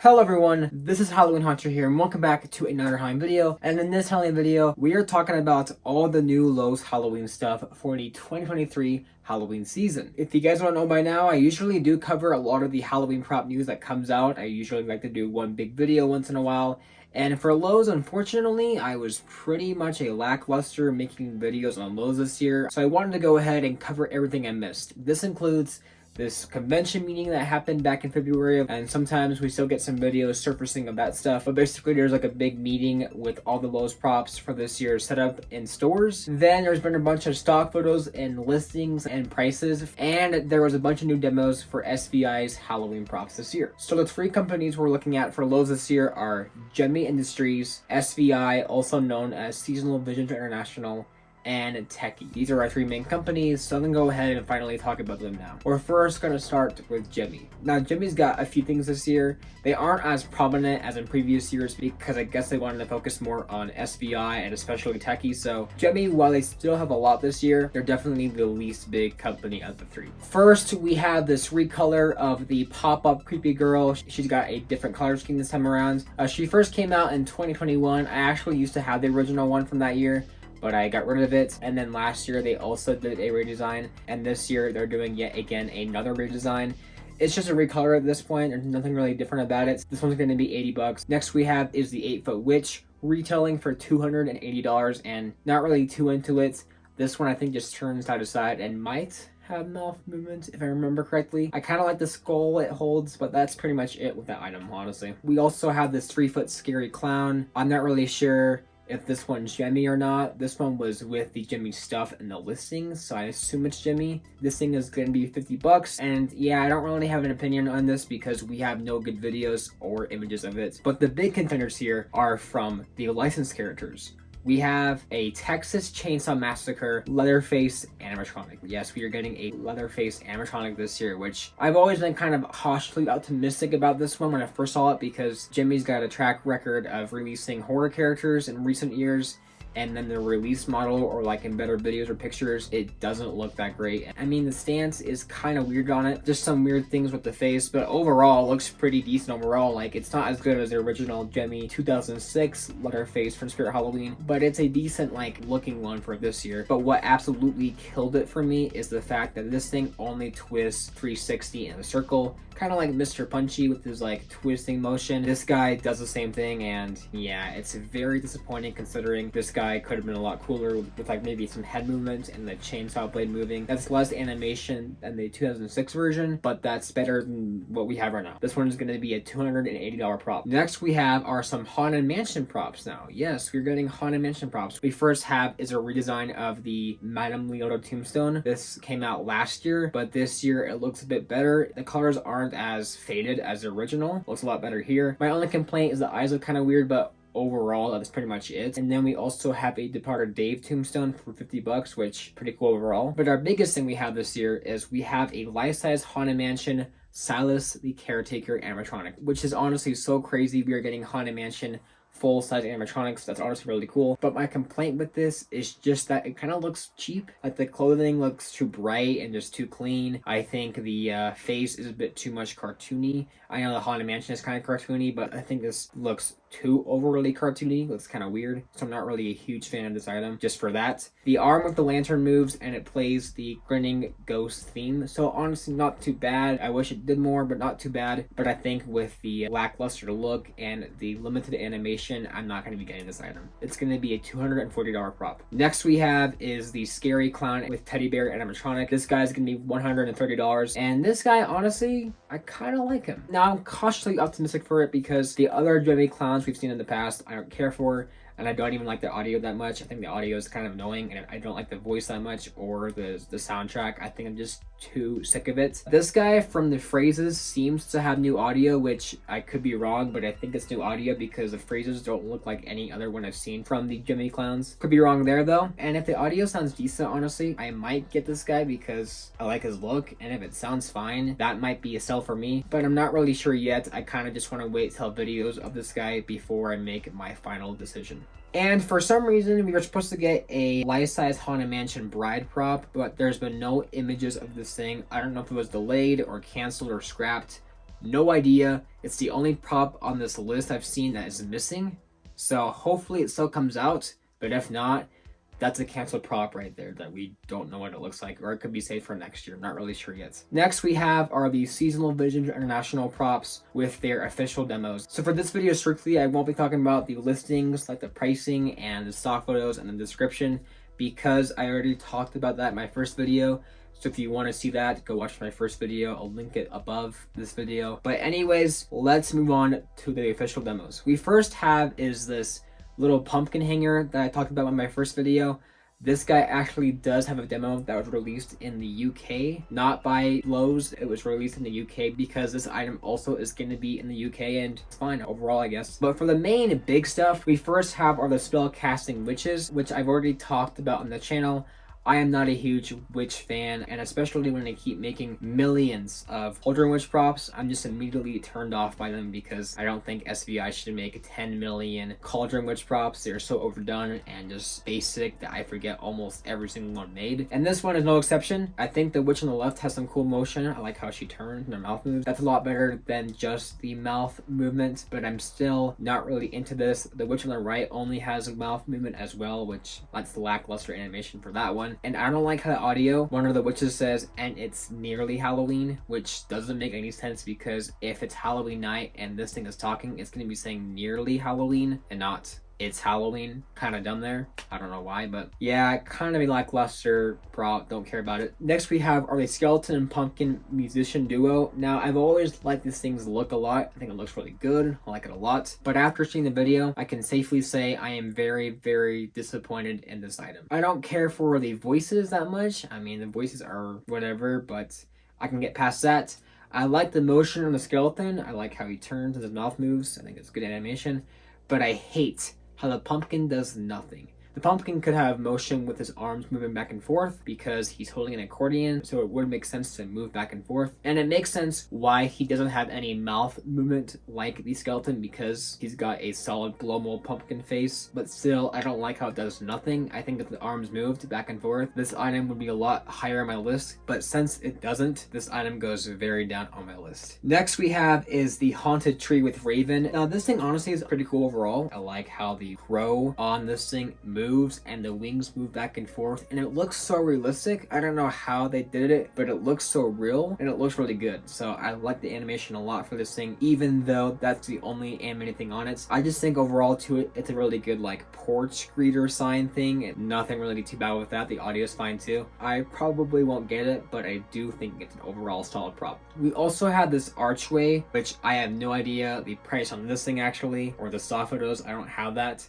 Hello everyone, this is Halloween Hunter here and welcome back to another Halloween video. And in this Halloween video, we are talking about all the new Lowe's Halloween stuff for the 2023 Halloween season. If you guys don't know by now, I usually do cover a lot of the Halloween prop news that comes out. I usually like to do one big video once in a while. And for Lowe's, unfortunately, I was pretty much a lackluster making videos on Lowe's this year. So I wanted to go ahead and cover everything I missed. This includes this convention meeting that happened back in February, and sometimes we still get some videos surfacing of that stuff. But basically, there's like a big meeting with all the Lowe's props for this year set up in stores. Then there's been a bunch of stock photos and listings and prices, and there was a bunch of new demos for SVI's Halloween props this year. So the three companies we're looking at for Lowe's this year are Gemmy Industries, SVI, also known as Seasonal Visions International, and Techie. These are our three main companies, so I'm gonna go ahead and finally talk about them now. We're first gonna start with Gemmy. Now, Gemmy's got a few things this year. They aren't as prominent as in previous years because I guess they wanted to focus more on SVI and especially Techie. So Gemmy, while they still have a lot this year, they're definitely the least big company of the three. First, we have this recolor of the pop-up creepy girl. She's got a different color scheme this time around. She first came out in 2021. I actually used to have the original one from that year, but I got rid of it. And then last year they also did a redesign, and this year they're doing yet again another redesign. It's just a recolor at this point. There's nothing really different about it. This one's going to be $80. Next we have is the 8-foot witch, retailing for $280, and not really too into it. This one I think just turns side to side and might have mouth movement if I remember correctly. I kind of like the skull it holds, but that's pretty much it with that item, honestly. We also have this 3-foot scary clown. I'm not really sure if this one's Gemmy or not. This one was with the Gemmy stuff in the listings, so I assume it's Gemmy. This thing is going to be $50, and yeah, I don't really have an opinion on this because we have no good videos or images of it. But the big contenders here are from the licensed characters. We have a Texas Chainsaw Massacre Leatherface animatronic. Yes, we are getting a Leatherface animatronic this year, which I've always been kind of cautiously optimistic about this one when I first saw it because Gemmy's got a track record of releasing horror characters in recent years, and then the release model or like in better videos or pictures, it doesn't look that great. I mean, the stance is kind of weird on it. Just some weird things with the face, but overall it looks pretty decent overall. Like, it's not as good as the original Gemmy 2006 Leatherface from Spirit Halloween, but it's a decent like looking one for this year. But what absolutely killed it for me is the fact that this thing only twists 360 in a circle, kind of like Mr. Punchy with his like twisting motion. This guy does the same thing, and yeah, it's very disappointing considering this guy could have been a lot cooler with like maybe some head movement and the chainsaw blade moving. That's less animation than the 2006 version, but that's better than what we have right now. This one is going to be a $280 prop. Next we have are some Haunted Mansion props now. Yes, we're getting Haunted Mansion props. We first have is a redesign of the Madame Leota tombstone. This came out last year, but this year it looks a bit better. The colors aren't as faded as the original. Looks a lot better here. My only complaint is the eyes look kind of weird, but overall that's pretty much it. And then we also have a Departed Dave tombstone for $50, which pretty cool overall. But our biggest thing we have this year is we have a life-size Haunted Mansion Silas the Caretaker animatronic, which is honestly so crazy. We are getting Haunted Mansion full-size animatronics. That's honestly really cool. But my complaint with this is just that it kind of looks cheap. Like, the clothing looks too bright and just too clean. I think the face is a bit too much cartoony. I know the Haunted Mansion is kind of cartoony, but I think this looks too overly cartoony. Looks kind of weird, so I'm not really a huge fan of this item just for that. The arm with the lantern moves and it plays the grinning ghost theme, so honestly not too bad. I wish it did more, but not too bad. But I think with the lackluster look and the limited animation, I'm not going to be getting this item. It's going to be a $240 prop. Next we have is the Scary Clown with Teddy Bear animatronic. This guy's going to be $130, and this guy, honestly, I kind of like him. Now, I'm cautiously optimistic for it because the other Gemmy clowns we've seen in the past, I don't care for, and I don't even like the audio that much. I think the audio is kind of annoying, and I don't like the voice that much or the soundtrack. I think I'm just too sick of it. This guy from the phrases seems to have new audio, which I could be wrong, but I think it's new audio because the phrases don't look like any other one I've seen from the Gemmy clowns. Could be wrong there though. And if the audio sounds decent, honestly, I might get this guy because I like his look, and if it sounds fine, that might be a sell for me, but I'm not really sure yet. I kind of just want to wait till videos of this guy before I make my final decision. And for some reason, we were supposed to get a life-size Haunted Mansion bride prop, but there's been no images of this thing. I don't know if it was delayed or canceled or scrapped, No idea. It's the only prop on this list I've seen that is missing. So hopefully it still comes out, but if not, that's a canceled prop right there that we don't know what it looks like, or it could be saved for next year. I'm not really sure yet. Next we have are the Seasonal Visions International props with their official demos. So for this video strictly, I won't be talking about the listings, like the pricing and the stock photos and the description, because I already talked about that in my first video. So if you want to see that, go watch my first video. I'll link it above this video. But anyways, let's move on to the official demos. We first have is this little pumpkin hanger that I talked about in my first video. This guy actually does have a demo that was released in the UK, not by Lowe's. It was released in the UK because this item also is going to be in the UK, and it's fine overall, I guess. But for the main big stuff, we first have are the spell casting witches, which I've already talked about on the channel. I am not a huge witch fan, and especially when they keep making millions of Cauldron Witch props, I'm just immediately turned off by them because I don't think SVI should make 10 million Cauldron Witch props. They're so overdone and just basic that I forget almost every single one made. And this one is no exception. I think the witch on the left has some cool motion. I like how she turns and her mouth moves. That's a lot better than just the mouth movement, but I'm still not really into this. The witch on the right only has a mouth movement as well, which that's the lackluster animation for that one. And I don't like how the audio, one of the witches says, and it's nearly Halloween, which doesn't make any sense because if it's Halloween night and this thing is talking, it's going to be saying nearly Halloween and not it's Halloween. Kind of dumb there. I don't know why, but yeah, kind of a lackluster prop. Don't care about it. Next we have are the skeleton and pumpkin musician duo. Now I've always liked this thing's look a lot. I think it looks really good. I like it a lot. But after seeing the video, I can safely say I am very, very disappointed in this item. I don't care for the voices that much. I mean, the voices are whatever, but I can get past that. I like the motion on the skeleton. I like how he turns and his mouth moves. I think it's good animation. But I hate how the pumpkin does nothing. The pumpkin could have motion with his arms moving back and forth because he's holding an accordion, so it would make sense to move back and forth. And it makes sense why he doesn't have any mouth movement like the skeleton because he's got a solid blow mold pumpkin face. But still, I don't like how it does nothing. I think if the arms moved back and forth, this item would be a lot higher on my list. But since it doesn't, this item goes very down on my list. Next we have is the Haunted Tree with Raven. Now this thing honestly is pretty cool overall. I like how the crow on this thing moves and the wings move back and forth, and it looks so realistic. I don't know how they did it, but it looks so real and it looks really good. So I like the animation a lot for this thing, even though that's the only animated thing on it. I just think overall to it, it's a really good like porch greeter sign thing, and nothing really too bad with that. The audio is fine too. I probably won't get it, but I do think it's an overall solid prop. We also have this archway, which I have no idea the price on this thing actually, or the stock photos. I don't have that.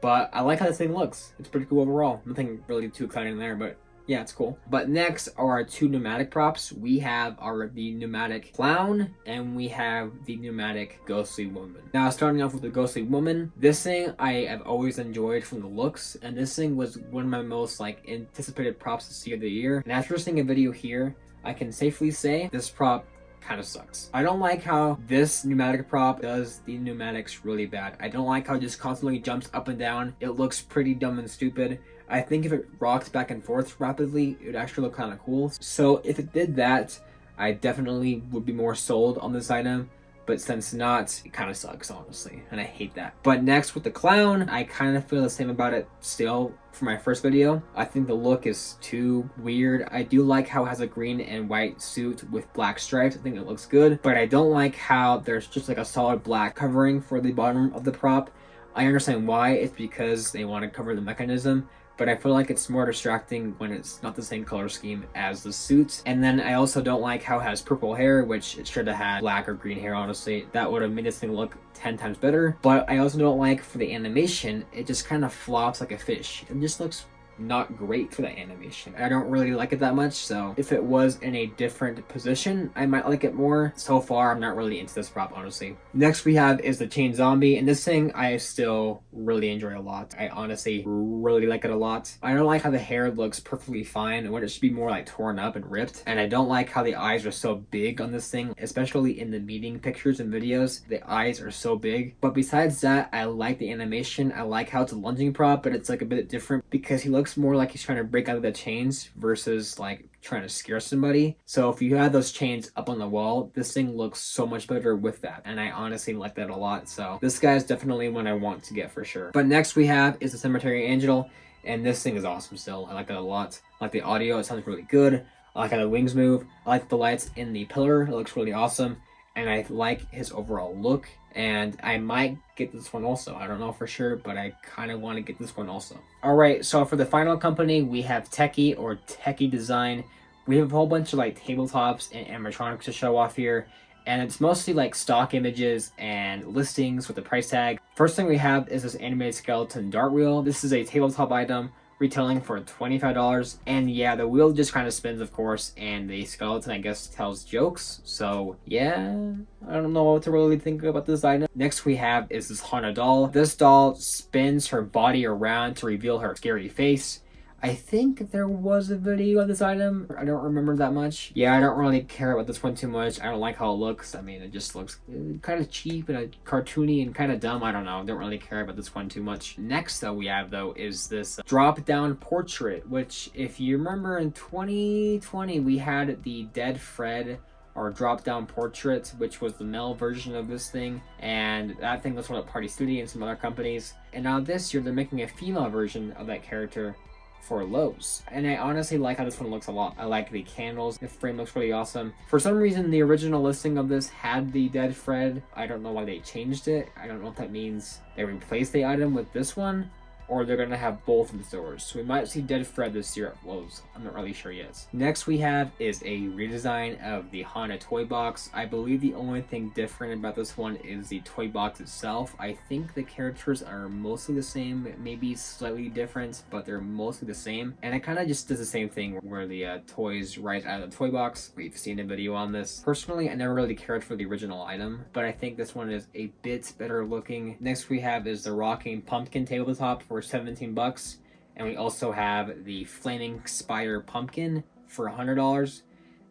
But I like how this thing looks. It's pretty cool overall. Nothing really too exciting there, but yeah, it's cool. But next are our two pneumatic props. We have the pneumatic clown and we have the pneumatic ghostly woman. Now, starting off with the ghostly woman, this thing I have always enjoyed from the looks, and this thing was one of my most like anticipated props this year of the year. And after seeing a video here, I can safely say this prop kind of sucks. I don't like how this pneumatic prop does the pneumatics really bad. I don't like how it just constantly jumps up and down. It looks pretty dumb and stupid. I think if it rocks back and forth rapidly, it would actually look kind of cool. So if it did that, I definitely would be more sold on this item. But since not, it kind of sucks, honestly, and I hate that. But next with the clown, I kind of feel the same about it still for my first video. I think the look is too weird. I do like how it has a green and white suit with black stripes. I think it looks good, but I don't like how there's just like a solid black covering for the bottom of the prop. I understand why. It's because they want to cover the mechanism, but I feel like it's more distracting when it's not the same color scheme as the suit. And then I also don't like how it has purple hair, which it should have had black or green hair, honestly. That would have made this thing look 10 times better. But I also don't like for the animation, it just kind of flops like a fish. It just looks not great for the animation. I don't really like it that much, so if it was in a different position, I might like it more. So far, I'm not really into this prop, honestly. Next we have is the chain zombie, and this thing I still really enjoy a lot. I honestly really like it a lot. I don't like how the hair looks perfectly fine when it should be more like torn up and ripped, and I don't like how the eyes are so big on this thing, especially in the meeting pictures and videos. The eyes are so big, but besides that, I like the animation. I like how it's a lunging prop, but it's like a bit different because he looks more like he's trying to break out of the chains versus like trying to scare somebody. So if you have those chains up on the wall, this thing looks so much better with that. And I honestly like that a lot. So this guy is definitely one I want to get for sure. But next we have is the Cemetery Angel. And this thing is awesome still. I like that a lot. I like the audio, it sounds really good. I like how the wings move. I like the lights in the pillar, it looks really awesome. And I like his overall look. And I might get this one also. I don't know for sure, but I kind of want to get this one also. Alright, so for the final company, we have Techie or Tekky Design. We have a whole bunch of like tabletops and animatronics to show off here. And it's mostly like stock images and listings with the price tag. First thing we have is this animated skeleton dart wheel. This is a tabletop item retailing for $25. And yeah, the wheel just kind of spins, of course, and the skeleton, I guess, tells jokes. So yeah, I don't know what to really think about this item. Next we have is this haunted doll. This doll spins her body around to reveal her scary face. I think there was a video of this item. I don't remember that much. Yeah, I don't really care about this one too much. I don't like how it looks. I mean, it just looks kind of cheap and cartoony and kind of dumb. I don't know. I don't really care about this one too much. Next, though, we have, though, is this drop-down portrait, which, if you remember, in 2020, we had the Dead Fred or drop-down portrait, which was the male version of this thing, and that thing was sold at Party Studio and some other companies. And now this year, they're making a female version of that character for Lowe's. And I honestly like how this one looks a lot. I like the candles. The frame looks really awesome. For some reason, the original listing of this had the Dead Fred. I don't know why they changed it. I don't know if that means they replaced the item with this one, or they're gonna have both in stores. So we might see Dead Fred this year at Lowe's. I'm not really sure yet. Next we have is a redesign of the Haunted toy box. I believe the only thing different about this one is the toy box itself. I think the characters are mostly the same, maybe slightly different, but they're mostly the same. And it kind of just does the same thing where the toys rise out of the toy box. We've seen a video on this. Personally, I never really cared for the original item, but I think this one is a bit better looking. Next we have is the Rocking Pumpkin tabletop for $17, and we also have the Flaming Spider Pumpkin for $100.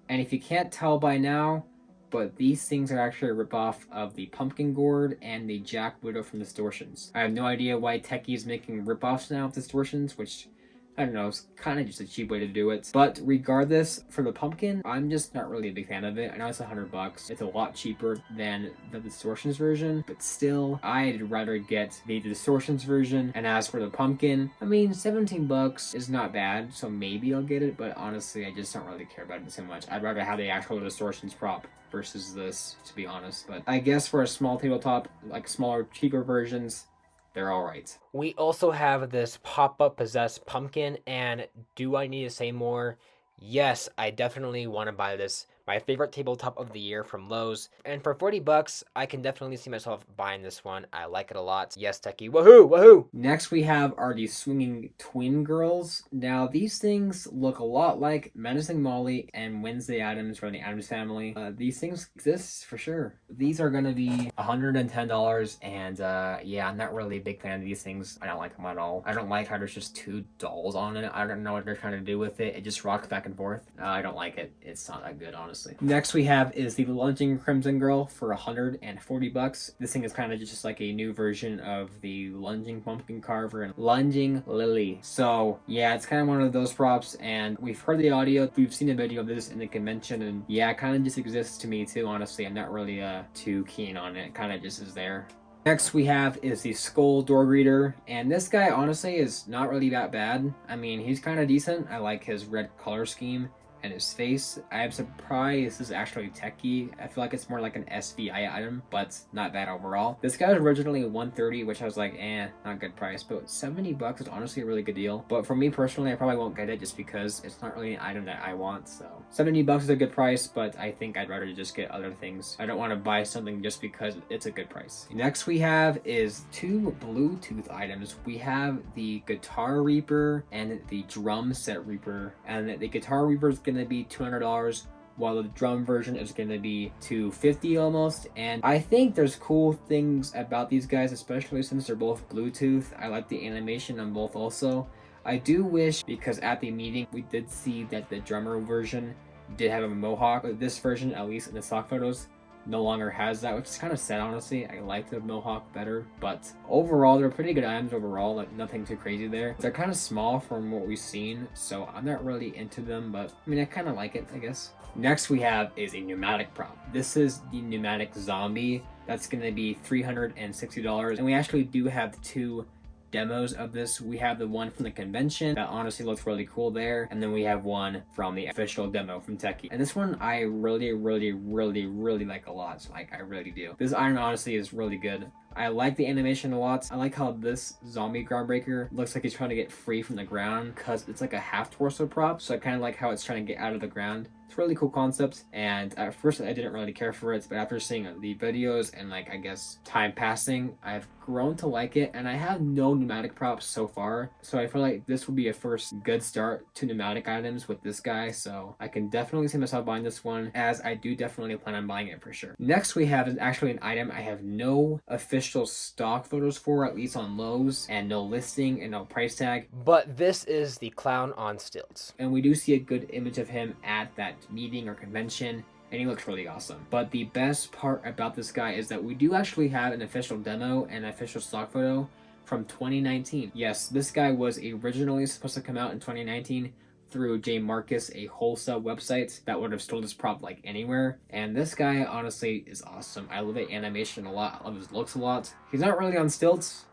And if you can't tell by now, but these things are actually a ripoff of the Pumpkin Gourd and the Jack Widow from Distortions. I have no idea why Techie is making ripoffs now of Distortions, which, I don't know, it's kind of just a cheap way to do it. But regardless, for the pumpkin, I'm just not really a big fan of it. I know it's $100. It's a lot cheaper than the Distortions version, but still, I'd rather get the Distortions version. And as for the pumpkin, I mean, $17 is not bad, so maybe I'll get it, but honestly, I just don't really care about it so much. I'd rather have the actual Distortions prop versus this, to be honest. But I guess for a small tabletop, like smaller, cheaper versions, they're all right. We also have this pop-up possessed pumpkin, and do I need to say more? Yes, I definitely want to buy this. My favorite tabletop of the year from Lowe's. And for $40, I can definitely see myself buying this one. I like it a lot. Yes, Techie. Woohoo! Woohoo! Next we have are the Swinging Twin Girls. Now, these things look a lot like Menacing Molly and Wednesday Addams from the Addams Family. These things exist for sure. These are going to be $110, and yeah, I'm not really a big fan of these things. I don't like them at all. I don't like how there's just two dolls on it. I don't know what they're trying to do with it. It just rocks back and forth. I don't like it. It's not that good, honestly. Next we have is the Lunging Crimson Girl for $140. This thing is kind of just like a new version of the Lunging Pumpkin Carver and Lunging Lily. So yeah, it's kind of one of those props, and we've heard the audio, we've seen a video of this in the convention, and yeah, it kind of just exists to me too, honestly. I'm not really too keen on it. It kind of just is there. Next we have is the Skull Door Greeter, and this guy honestly is not really that bad. I mean, he's kind of decent. I like his red color scheme and his face. I am surprised this is actually Techie. I feel like it's more like an SVI item, but not bad overall. This guy was originally $130, which I was like, not good price, but $70 is honestly a really good deal. But for me personally, I probably won't get it just because it's not really an item that I want, so. $70 is a good price, but I think I'd rather just get other things. I don't want to buy something just because it's a good price. Next we have is two Bluetooth items. We have the Guitar Reaper and the Drum Set Reaper, and the Guitar Reaper is going to be $200, while the drum version is going to be $250 almost. And I think there's cool things about these guys, especially since they're both Bluetooth. I like the animation on both also. I do wish, because at the meeting we did see that the drummer version did have a mohawk, but this version, at least in the stock photos, no longer has that, which is kind of sad, honestly. I like the mohawk better, but overall they're pretty good items overall, like nothing too crazy there. They're kind of small from what we've seen, so I'm not really into them, but I mean, I kind of like it, I guess. Next we have is a pneumatic prop. This is the pneumatic zombie. That's going to be $360, and we actually do have 2 demos of this. We have the one from the convention that honestly looks really cool there, and then we have one from the official demo from Techie, and this one I really like a lot. Like, I really do. This item honestly is really good. I like the animation a lot. I like how this zombie groundbreaker looks like he's trying to get free from the ground, because it's like a half torso prop, so I kind of like how it's trying to get out of the ground. It's a really cool concept, and at first I didn't really care for it, but after seeing the videos and like, I guess, time passing, I've grown to like it, and I have no pneumatic props so far, so I feel like this will be a first good start to pneumatic items with this guy, so I can definitely see myself buying this one, as I do definitely plan on buying it for sure. Next we have is actually an item I have no official stock photos for, at least on Lowe's, and no listing and no price tag, but this is the clown on stilts, and we do see a good image of him at that meeting or convention, and he looks really awesome. But the best part about this guy is that we do actually have an official demo and an official stock photo from 2019. Yes, this guy was originally supposed to come out in 2019 through J Marcus, a wholesale website that would have sold this prop like anywhere, and this guy honestly is awesome. I love the animation a lot. I love his looks a lot. He's not really on stilts,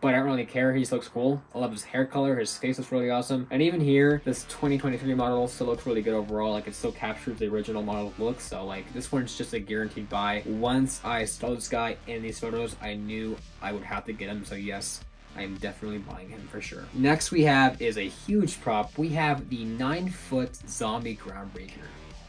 but I don't really care. He just looks cool. I love his hair color. His face looks really awesome. And even here, this 2023 model still looks really good overall. Like, it still captures the original model look. So like, this one's just a guaranteed buy. Once I saw this guy in these photos, I knew I would have to get him. So yes, I am definitely buying him for sure. Next we have is a huge prop. We have the 9-foot zombie groundbreaker.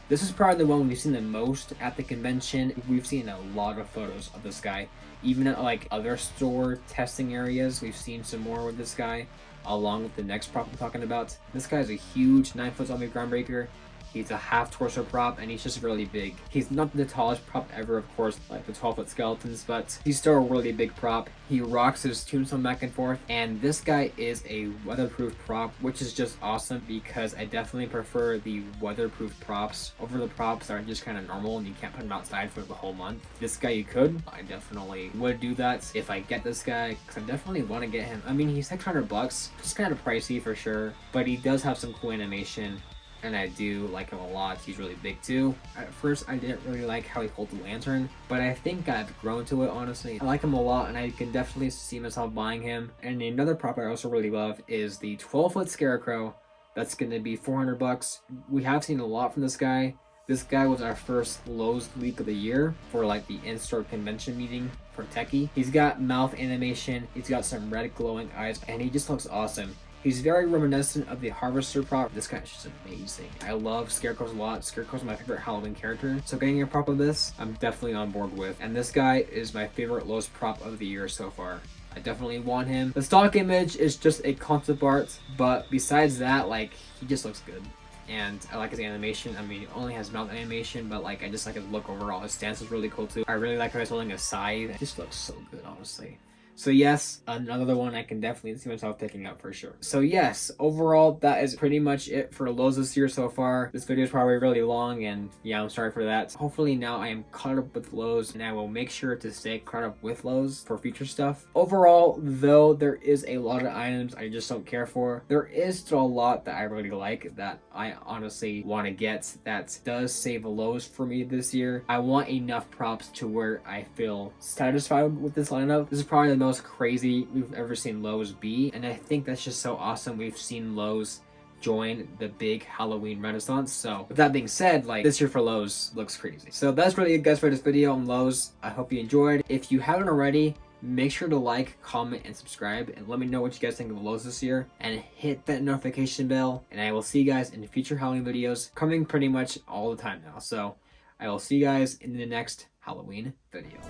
This is probably the one we've seen the most at the convention. We've seen a lot of photos of this guy. Even at like other store testing areas, we've seen some more with this guy, along with the next prop I'm talking about. This guy is a huge 9-foot zombie groundbreaker. He's a half torso prop, and he's just really big. He's not the tallest prop ever, of course, like the 12-foot skeletons, but he's still a really big prop. He rocks his tombstone back and forth, and this guy is a weatherproof prop, which is just awesome, because I definitely prefer the weatherproof props over the props that are just kind of normal and you can't put them outside for the whole month. This guy you could. I definitely would do that if I get this guy, because I definitely want to get him. I mean, he's $600. It's kind of pricey for sure, but he does have some cool animation, and I do like him a lot. He's really big too. At first, I didn't really like how he holds the lantern, but I think I've grown to it, honestly. I like him a lot, and I can definitely see myself buying him. And another prop I also really love is the 12-foot scarecrow. That's going to be $400. We have seen a lot from this guy. This guy was our first Lowe's leak of the year for like the in-store convention meeting for Techie. He's got mouth animation, he's got some red glowing eyes, and he just looks awesome. He's very reminiscent of the Harvester prop. This guy is just amazing. I love Scarecrows a lot. Scarecrow's my favorite Halloween character. So getting a prop of this, I'm definitely on board with. And this guy is my favorite Lowe's prop of the year so far. I definitely want him. The stock image is just a concept art, but besides that, like, he just looks good. And I like his animation. I mean, he only has mouth animation, but like, I just like his look overall. His stance is really cool too. I really like how he's holding a scythe. It just looks so good, honestly. So yes, another one I can definitely see myself picking up for sure. So yes, overall, that is pretty much it for Lowe's this year so far. This video is probably really long, and yeah, I'm sorry for that. Hopefully now I am caught up with Lowe's, and I will make sure to stay caught up with Lowe's for future stuff. Overall, though, there is a lot of items I just don't care for. There is still a lot that I really like that I honestly want to get that does save a Lowe's for me this year. I want enough props to where I feel satisfied with this lineup. This is probably the most crazy we've ever seen Lowe's be, and I think that's just so awesome. We've seen Lowe's join the big Halloween renaissance. So with that being said, like, this year for Lowe's looks crazy. So that's really it, guys, for this video on Lowe's. I hope you enjoyed. If you haven't already, make sure to like, comment, and subscribe, and let me know what you guys think of Lowe's this year, and hit that notification bell, and I will see you guys in future Halloween videos coming pretty much all the time now. So I will see you guys in the next Halloween video.